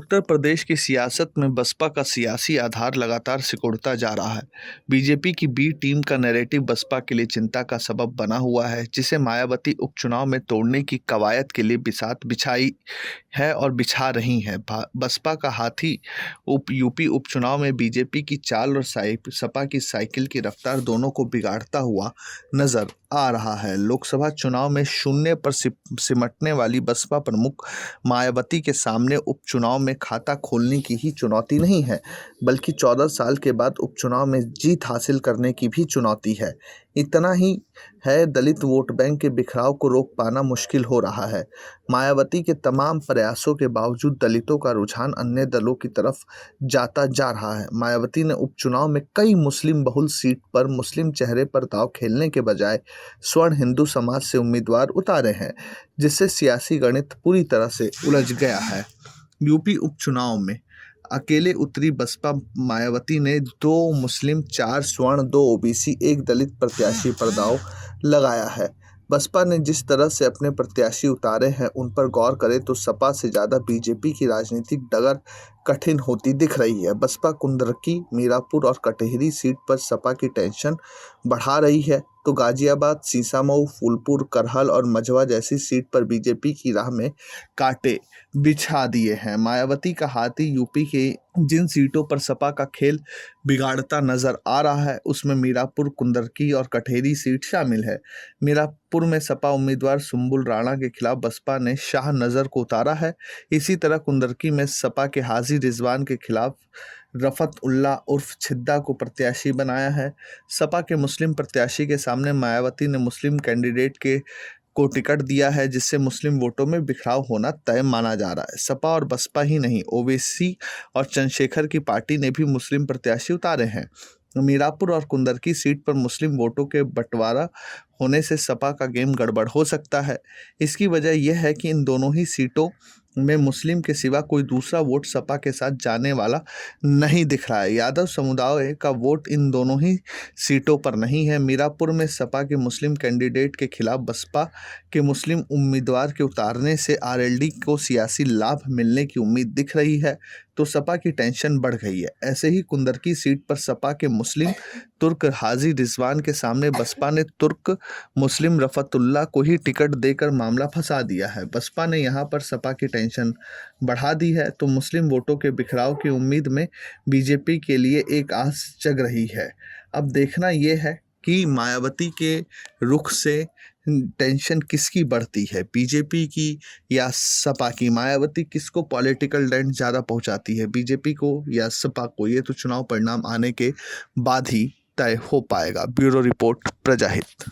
उत्तर प्रदेश की सियासत में बसपा का सियासी आधार लगातार सिकुड़ता जा रहा है। बीजेपी की बी टीम का नैरेटिव बसपा के लिए चिंता का सबब बना हुआ है, जिसे मायावती उपचुनाव में तोड़ने की कवायद के लिए बिसात बिछाई है और बिछा रही हैं। बसपा का हाथी यूपी उपचुनाव में बीजेपी की चाल और सपा की साइकिल की रफ्तार दोनों को बिगाड़ता हुआ नजर आ रहा है। लोकसभा चुनाव में शून्य पर सिमटने वाली बसपा प्रमुख मायावती के सामने उपचुनाव में खाता खोलने की ही चुनौती नहीं है, बल्कि 14 साल के बाद उपचुनाव में जीत हासिल करने की भी चुनौती है। इतना ही है, दलित वोट बैंक के बिखराव को रोक पाना मुश्किल हो रहा है। मायावती के तमाम प्रयासों के बावजूद दलितों का रुझान अन्य दलों की तरफ जाता जा रहा है। मायावती ने उपचुनाव में कई मुस्लिम बहुल सीट पर मुस्लिम चेहरे पर दांव खेलने के बजाय स्वर्ण हिंदू समाज से उम्मीदवार उतारे हैं, जिससे सियासी गणित पूरी तरह से उलझ गया है। यूपी उपचुनाव में अकेले उतरी बसपा मायावती ने 2 मुस्लिम, 4 स्वर्ण, 2 ओबीसी, 1 दलित प्रत्याशी पर दांव लगाया है। बसपा ने जिस तरह से अपने प्रत्याशी उतारे हैं, उन पर गौर करें तो सपा से ज़्यादा बीजेपी की राजनीतिक डगर कठिन होती दिख रही है। बसपा कुंदरकी, मीरापुर और कटहरी सीट पर सपा की टेंशन बढ़ा रही है, तो गाजियाबाद, सीसामऊ, फूलपुर, करहल और मझवा जैसी सीट पर बीजेपी की राह में कांटे बिछा दिए हैं। मायावती का हाथी यूपी के जिन सीटों पर सपा का खेल बिगाड़ता नजर आ रहा है, उसमें मीरापुर, कुंदरकी और कटहरी सीट शामिल है। मीरापुर में सपा उम्मीदवार सुंबुल राणा के खिलाफ बसपा ने शाह नजर को उतारा है। इसी तरह कुंदरकी में सपा के हाजी रिजवान के खिलाफ रफत उल्ला उर्फ छिद्दा को प्रत्याशी बनाया है। सपा के मुस्लिम प्रत्याशी के सामने मायावती ने मुस्लिम कैंडिडेट को टिकट दिया है, जिससे मुस्लिम वोटों में बिखराव होना तय माना जा रहा है। सपा और बसपा ही नहीं, ओवैसी और चंद्रशेखर की पार्टी ने भी मुस्लिम प्रत्याशी उतारे हैं। मीरापुर और कुंदरकी सीट पर मुस्लिम वोटों के बंटवारा होने से सपा का गेम गड़बड़ हो सकता है। इसकी वजह यह है कि इन दोनों ही सीटों में मुस्लिम के सिवा कोई दूसरा वोट सपा के साथ जाने वाला नहीं दिख रहा है। यादव समुदाय का वोट इन दोनों ही सीटों पर नहीं है। मीरापुर में सपा के मुस्लिम कैंडिडेट के खिलाफ बसपा के मुस्लिम उम्मीदवार के उतारने से आरएलडी को सियासी लाभ मिलने की उम्मीद दिख रही है, तो सपा की टेंशन बढ़ गई है। ऐसे ही कुंदरकी सीट पर सपा के मुस्लिम तुर्क हाजी रिजवान के सामने बसपा ने तुर्क मुस्लिम रफतुल्ला को ही टिकट देकर मामला फंसा दिया है। बसपा ने यहां पर सपा की टेंशन बढ़ा दी है, तो मुस्लिम वोटों के बिखराव की उम्मीद में बीजेपी के लिए एक आस जग रही है। अब देखना यह है कि मायावती के रुख से टेंशन किसकी बढ़ती है, बीजेपी की या सपा की। मायावती किसको पॉलिटिकल डेंट ज़्यादा पहुंचाती है, बीजेपी को या सपा को? ये तो चुनाव परिणाम आने के बाद ही तय हो पाएगा। Bureau report, प्रजाहित।